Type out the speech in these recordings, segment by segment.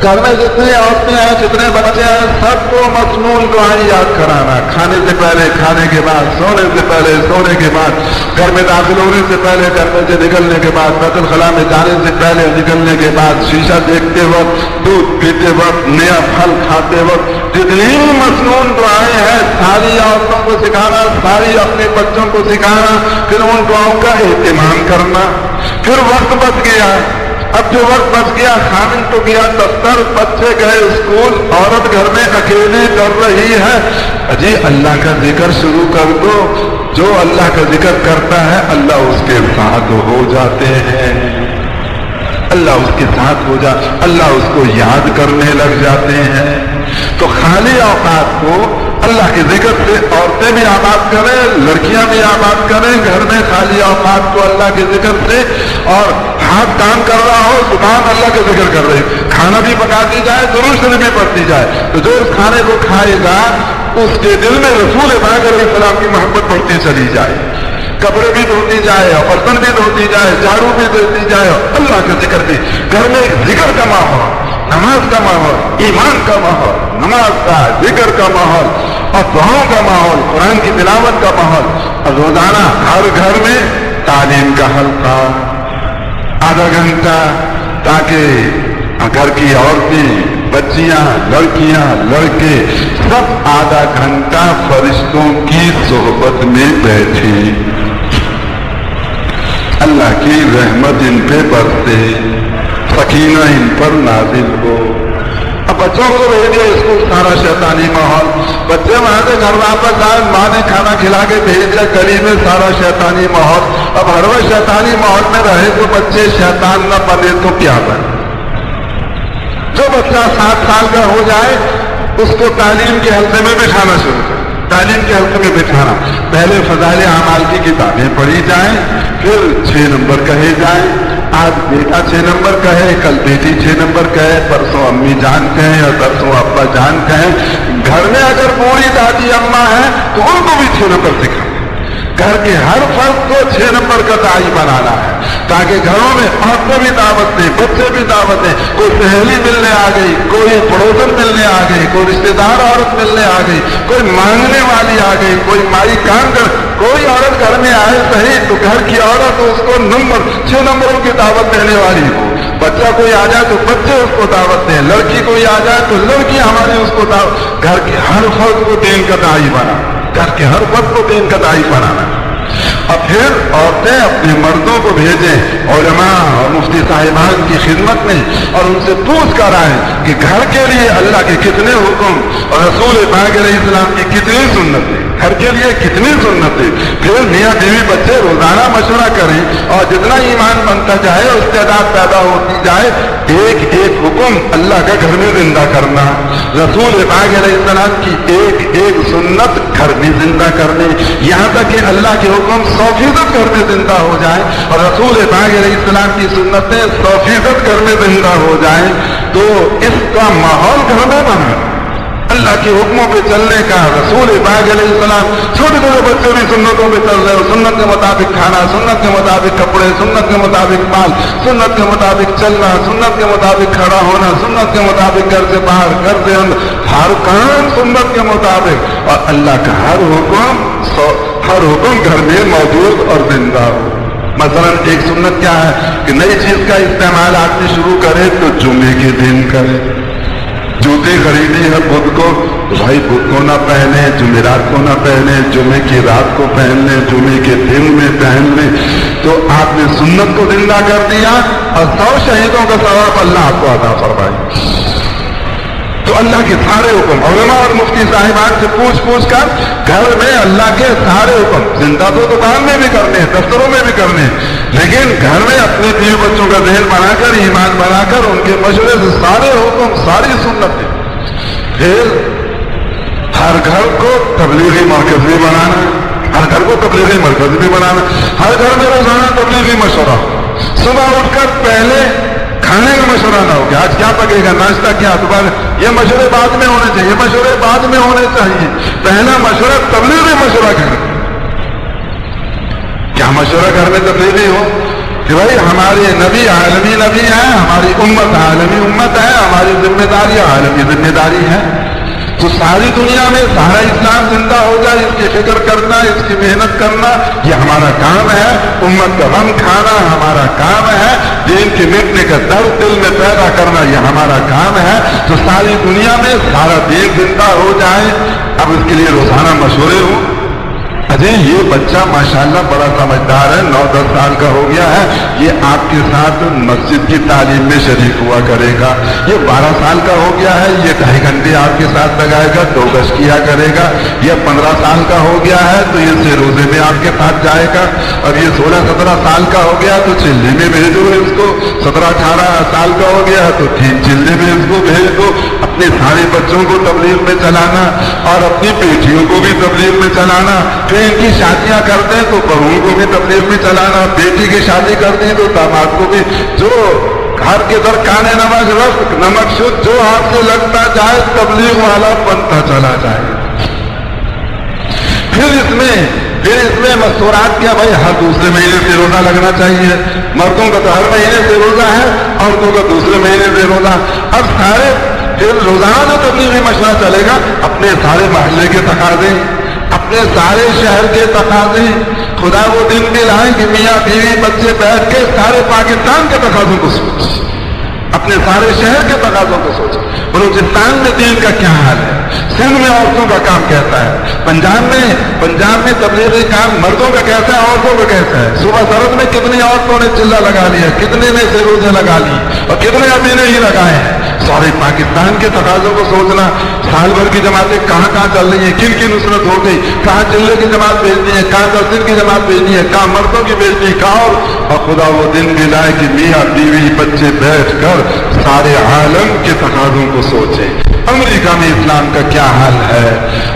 گھر میں جتنے عورتیں ہیں جتنے بچے ہیں سب کو مصنون دعائیں یاد کرانا، کھانے سے پہلے، کھانے کے بعد، سونے سے پہلے، سونے کے بعد، گھر میں داخل ہونے سے پہلے، گھر میں سے نکلنے کے بعد، بیت الخلاء میں جانے سے پہلے، نکلنے کے بعد، شیشہ دیکھتے وقت، دودھ پیتے وقت، نیا پھل کھاتے وقت، جتنی مصنون دعائیں ہیں ساری عورتوں کو سکھانا، ساری اپنے بچوں کو سکھانا، پھر ان دعاؤں کا اہتمام کرنا۔ پھر وقت بچ گیا، اب جو وقت بچ گیا، خامن تو گیا دفتر، بچے گئے اسکول، عورت گھر میں اکیلے کر رہی ہے، اجی اللہ کا ذکر شروع کر دو۔ جو اللہ کا ذکر کرتا ہے اللہ اس کے ساتھ ہو جاتے ہیں، اللہ اس کے ساتھ ہو جاتا، اللہ اس کو یاد کرنے لگ جاتے ہیں۔ تو خالی اوقات کو اللہ کے ذکر سے عورتیں بھی آباد کریں، لڑکیاں بھی آباد کریں، گھر میں خالی اوقات کو اللہ کے ذکر سے، اور ہاتھ کام کر رہا ہو زبان اللہ کے ذکر کر رہی، کھانا بھی پکاتی جائے، درود شریف بھی پڑھتی جائے، تو جو اس کھانے کو کھائے گا اس کے دل میں رسول پاک علیہ السلام کی محبت بڑھتی چلی جائے، کپڑے بھی دھوتی جائے، برتن بھی دھوتی جائے، جھاڑو بھی دیتی جائے، اور اللہ کا ذکر بھی، گھر میں ایک ذکر کا ماحول، نماز کا ماحول، ایمان کا ماحول، نماز کا، ذکر کا ماحول، اور دعاؤں کا ماحول، قرآن کی تلاوت کا ماحول، اور روزانہ ہر گھر میں تعلیم کا حلقہ آدھا گھنٹہ، تاکہ گھر کی عورتیں، بچیاں، لڑکیاں، لڑکے سب آدھا گھنٹہ فرشتوں کی صحبت میں بیٹھے، اللہ کی رحمت ان پہ برسے، سکینہ ان پر نازل ہو۔ اب بچوں کو بھیج دیا اسکول، سارا شیطانی ماحول، بچے وہاں سے گھر واپس آئے، ماں نے کھانا کھلا کے بھیج دیا، گلی میں سارا شیطانی ماحول۔ اب ہر وقت شیطانی ماحول میں رہے تو بچے شیطان نہ بنے تو کیا بنے؟ جو بچہ 7 سال کا ہو جائے اس کو تعلیم کے حلقے میں بٹھانا شروع کرے، تعلیم کے حلقے میں بٹھانا، پہلے فضائل اعمال کی کتابیں پڑھی جائیں، پھر 6 نمبر کہے جائیں، آج بیٹا 6 نمبر کہے، کل بیٹی 6 نمبر کہے، پرسوں امی جان کہیں اور پرسوں ابا جان کہیں۔ گھر میں اگر بوڑھی دادی اماں ہیں تو ان کو بھی 6 نمبر سکھائیں۔ گھر کے ہر فرد کو 6 نمبر کا داعی بنانا ہے، تاکہ گھروں میں عورتیں بھی دعوت دیں، بچے بھی دعوت دیں، کوئی سہیلی ملنے آ گئی، کوئی پڑوسن ملنے آ گئی، کوئی رشتے دار عورت ملنے آ گئی، کوئی مانگنے والی آ گئی، کوئی مائی کام کر، کوئی عورت گھر میں آئے صحیح تو گھر کی عورت اس کو 6 نمبروں کی دعوت دینے والی ہو۔ بچہ کوئی آ جائے تو بچے اس کو دعوت دیں، لڑکی کوئی آ جائے تو لڑکی ہماری اس کو دعوت، گھر کے ہر فرد کو دین کا داعی بنا، گھر کے ہر فرد کو دین کا داعی بنانا۔ اور پھر عورتیں اپنے مردوں کو بھیجیں علماء اور مفتی صاحبان کی خدمت میں، اور ان سے پوچھ کر آئیں کہ گھر کے لیے اللہ کے کتنے حکم اور رسول پاک علیہ السلام کی کتنی سنتیں، گھر کے لیے کتنی سنتیں۔ پھر میاں بیوی بچے روزانہ مشورہ کریں، اور جتنا ایمان بنتا جائے اور استعداد پیدا ہوتی جائے، ایک ایک حکم اللہ کا گھر میں زندہ کرنا، رسول پاک علیہ السلام کی ایک ایک سنت گھر میں زندہ کرنے، یہاں تک کہ اللہ کے حکم 100% گھر میں زندہ ہو جائیں اور رسول پاک علیہ السلام کی سنتیں 100% گھر میں زندہ ہو جائیں، تو اس کا ماحول گھر میں بنا، اللہ کے حکموں پہ چلنے کا۔ رسول پاک علیہ السلام، چھوٹے چھوٹے بچے بھی سنتوں پہ چل رہے ہو، سنت کے مطابق کھانا، سنت کے مطابق کپڑے، سنت کے مطابق مال، سنت کے مطابق چلنا، سنت کے مطابق کھڑا ہونا، سنت کے مطابق گھر سے باہر، گھر سے اندر، ہر کام سنت کے مطابق، اور اللہ کا ہر حکم گھر میں موجود اور زندہ ہو۔ مثلا ایک سنت کیا ہے کہ نئی چیز کا استعمال آدمی شروع کرے تو جمعے کے دن کرے۔ جوتے خریدے ہیں بدھ کو تو بھائی بدھ کو نہ پہنے، جمعرات کو نہ پہنے، جمعے کی رات کو پہن لیں، جمعے کے دن میں پہن لیں۔ تو آپ نے سنت کو زندہ کر دیا، اور 100 شہیدوں کا ثواب اللہ آپ کو عطا فرمائے۔ تو اللہ کے سارے حکم علماء اور مفتی صاحبان سے پوچھ کر گھر میں اللہ کے سارے حکم زندہ تو دکان میں بھی کرنے ہیں، دفتروں میں بھی کرنے ہیں، لیکن گھر میں اپنے بیوی بچوں کا ذہن بنا کر، ایمان بنا کر، ان کے مشورے سے سارے حکم، ساری سنتیں۔ پھر ہر گھر کو تبلیغی مرکز بھی بنانا، ہر گھر کو تبلیغی مرکز بھی بنانا، ہر گھر میں روزانہ تبلیغی مشورہ، صبح اٹھ کر پہلے کھانے کا مشورہ نہ ہو کہ آج کیا پکے گا، ناشتہ کیا، دوبارہ یہ مشورے بعد میں ہونے چاہیے، مشورے بعد میں ہونے چاہیے، پہلا مشورہ تبلیغی مشورہ کرنا۔ کیا مشورہ گھر میں تبلیغی ہو کہ بھائی ہمارے نبی عالمی نبی ہیں، ہماری امت عالمی امت ہے, ہماری ذمہ داری عالمی ذمہ داری ہے. تو ساری دنیا میں سارا اسلام زندہ ہو جائے, اس کی فکر کرنا, اس کی محنت کرنا, یہ ہمارا کام ہے. امت کا غم کھانا ہمارا کام ہے. دین کے مٹنے کا درد دل میں پیدا کرنا یہ ہمارا کام ہے. تو ساری دنیا میں سارا دین زندہ ہو جائے. اب اس کے لیے روزانہ مشورے ہوں. اجے یہ بچہ ماشاءاللہ بڑا سمجھدار ہے, 9-10 سال کا ہو گیا ہے, یہ آپ کے ساتھ مسجد کی تعلیم میں شریک ہوا کرے گا. یہ 12 سال کا ہو گیا ہے, یہ 2.5 گھنٹے آپ کے ساتھ لگائے گا, 2 گز کیا کرے گا. یہ 15 سال کا ہو گیا ہے تو یہ سے روزے میں آپ کے ساتھ جائے گا. اب یہ 16-17 سال کا ہو گیا تو چلے میں بھیجو اس کو. 17-18 سال کا ہو گیا تو چلے میں اس کو بھیج دو. اپنے سارے بچوں کو تبلیغ میں چلانا اور اپنی بیٹیوں کو بھی تبلیغ میں چلانا. ان کی شادیاں کرتے ہیں تو بہوؤں کو بھی تبلیغ میں چلانا, بیٹی کی شادی کرتے ہیں تو داماد کو بھی. جو گھر کے در کانے نمک رفت نمک شد جو ہاتھ سے لگتا جائے تبلیغ والا بنتا چلا جائے. پھر اس میں مستورات کیا بھائی, ہر دوسرے مہینے سے روزہ لگنا چاہیے. مردوں کا تو ہر مہینے سے روزہ ہے, عورتوں کا دوسرے مہینے سے روزہ. اب سارے پھر روزانہ تبلیغی مشورہ چلے گا. اپنے سارے محلے کے تقاضے, اپنے سارے شہر کے تقاضے, خدا وہ دن بھی لائیں کہ میاں بیوی بچے بیٹھ کے سارے پاکستان کے تقاضوں کو سوچ, اپنے سارے شہر کے تقاضوں کو سوچ. بلوچستان میں دین کا کیا حال ہے, سندھ میں عورتوں کا کام کہتا ہے, پنجاب میں تبلیغی کام مردوں کا کہتا ہے, عورتوں کا کہتا ہے. صبح سرد میں کتنی عورتوں نے چلہ لگا لیا, کتنے نے سروزے لگا لی اور کتنے ابھی نہیں لگائے ہیں. سارے پاکستان کے تقاضوں کو سوچنا. سال بھر کی جماعتیں کہاں کہاں چل رہی ہیں, کن کی نصرت ہو گئی, کہاں چلے کی جماعت بھیجنی ہے, کہاں 10 دن کی جماعت بھیجنی ہے, کہاں مردوں کی بھیجنی ہے, کہاں. اور خدا وہ دن بھی لائے کہ میاں بیوی بچے بیٹھ کر سارے عالم کے تقاضوں کو سوچیں. امریکہ میں اسلام کا کیا حال ہے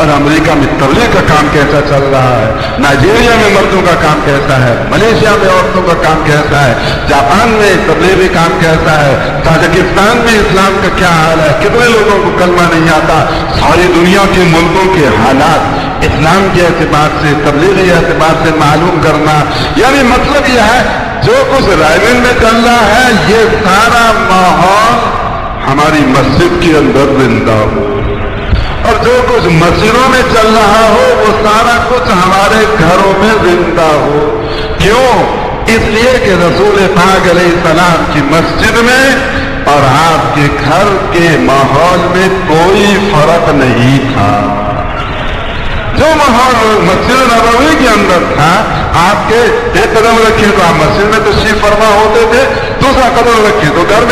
اور امریکہ میں تبلیغ کا کام کیسا چل رہا ہے, نائجیریا میں مردوں کا کام کیسا ہے, ملیشیا میں عورتوں کا کام کیسا ہے, جاپان میں تبلیغی کام کیسا ہے, تاجکستان میں اسلام کا کیا حال ہے, کتنے لوگوں کو کلمہ نہیں آتا. ساری دنیا کے ملکوں کے حالات اسلام کے اعتبار سے, تبلیغی اعتبار سے معلوم کرنا. یعنی مطلب یہ ہے جو کچھ رائمن میں چل رہا ہے یہ سارا ماحول ہماری مسجد کے اندر زندہ ہو, اور جو کچھ مسجدوں میں چل رہا ہو وہ سارا کچھ ہمارے گھروں میں زندہ ہو. کیوں؟ اس لیے کہ رسول پاک علیہ السلام کی مسجد میں اور آپ کے گھر کے ماحول میں کوئی فرق نہیں تھا. جو ماحول مسجد نبوی کے اندر تھا, آپ کے ایک قدم رکھے تو آپ مسجد میں تشریف فرما ہوتے تھے, دوسرا قدم رکھے تو گھر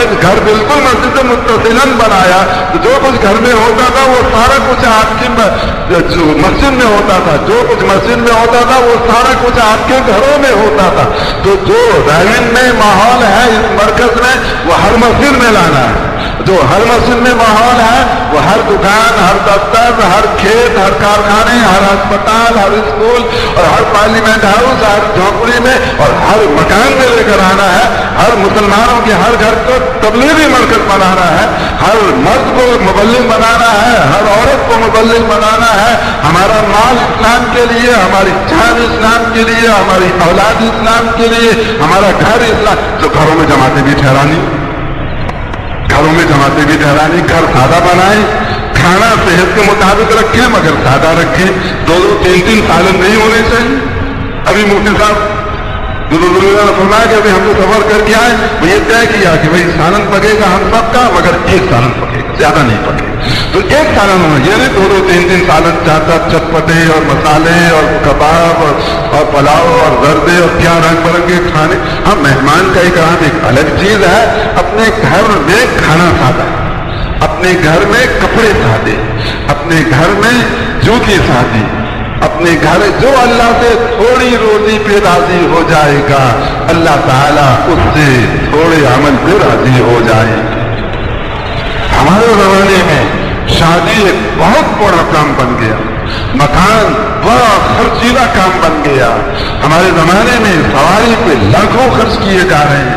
بالکل مسجد سے متصلاً بنایا. تو جو کچھ گھر میں ہوتا تھا وہ سارا کچھ آپ کی مسجد میں ہوتا تھا, جو کچھ مسجد میں ہوتا تھا وہ سارا کچھ آپ کے گھروں میں ہوتا تھا. تو جو رائن میں ماحول ہے اس مرکز میں وہ ہر مسجد میں لانا ہے. جو ہر مسجد میں ماحول ہے وہ ہر دکان, ہر دفتر, ہر کھیت, ہر کارخانے, ہر اسپتال, ہر اسکول اور ہر پارلیمنٹ ہاؤس, ہر جھونپڑی میں اور ہر مکان میں لے کر آنا ہے. ہر مسلمانوں کے ہر گھر کو تبلیغی مرکز بنانا ہے, ہر مرد کو مبلغ بنانا ہے, ہر عورت کو مبلغ بنانا ہے. ہمارا مال اسلام کے لیے, ہماری جان اسلام کے لیے, ہماری اولاد اسلام کے لیے, ہمارا گھر اسلام. تو گھروں میں جماعتیں بھی ٹھہرانی, گھر سادہ بنائیں, کھانا صحت کے مطابق رکھیں مگر سادہ رکھیں. 2-3 سالن نہیں ہونے چاہیے. ابھی مفتی صاحب نے فرمایا کہ ابھی ہم تو سفر کر کے آئے, وہ یہ طے کیا کہ بھائی سالن پکے گا ہم سب کا مگر 1 سالن پکے گا, زیادہ نہیں پکے گا. تو 1 سالن ہونا, یہ نہیں 2-3 سالن, 4 چٹپٹے اور مسالے اور کباب اور پلاؤ اور زردے اور کیا رنگ برنگے کھانے. ہاں مہمان کا اکرام ایک الگ چیز ہے. اپنے گھر میں کھانا سادہ, اپنے گھر میں کپڑے سادے, اپنے گھر میں جوتی سادی, اپنے گھر جو اللہ سے تھوڑی روزی پہ راضی ہو جائے گا اللہ تعالیٰ اس سے تھوڑے عمل پہ راضی ہو جائے گا. ہمارے زمانے میں شادی ایک بہت بڑا کام بن گیا, مکان بڑا خرچیلا کام بن گیا. ہمارے زمانے میں سواری پہ لاکھوں خرچ کیے جا رہے ہیں,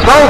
100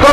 100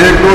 1-2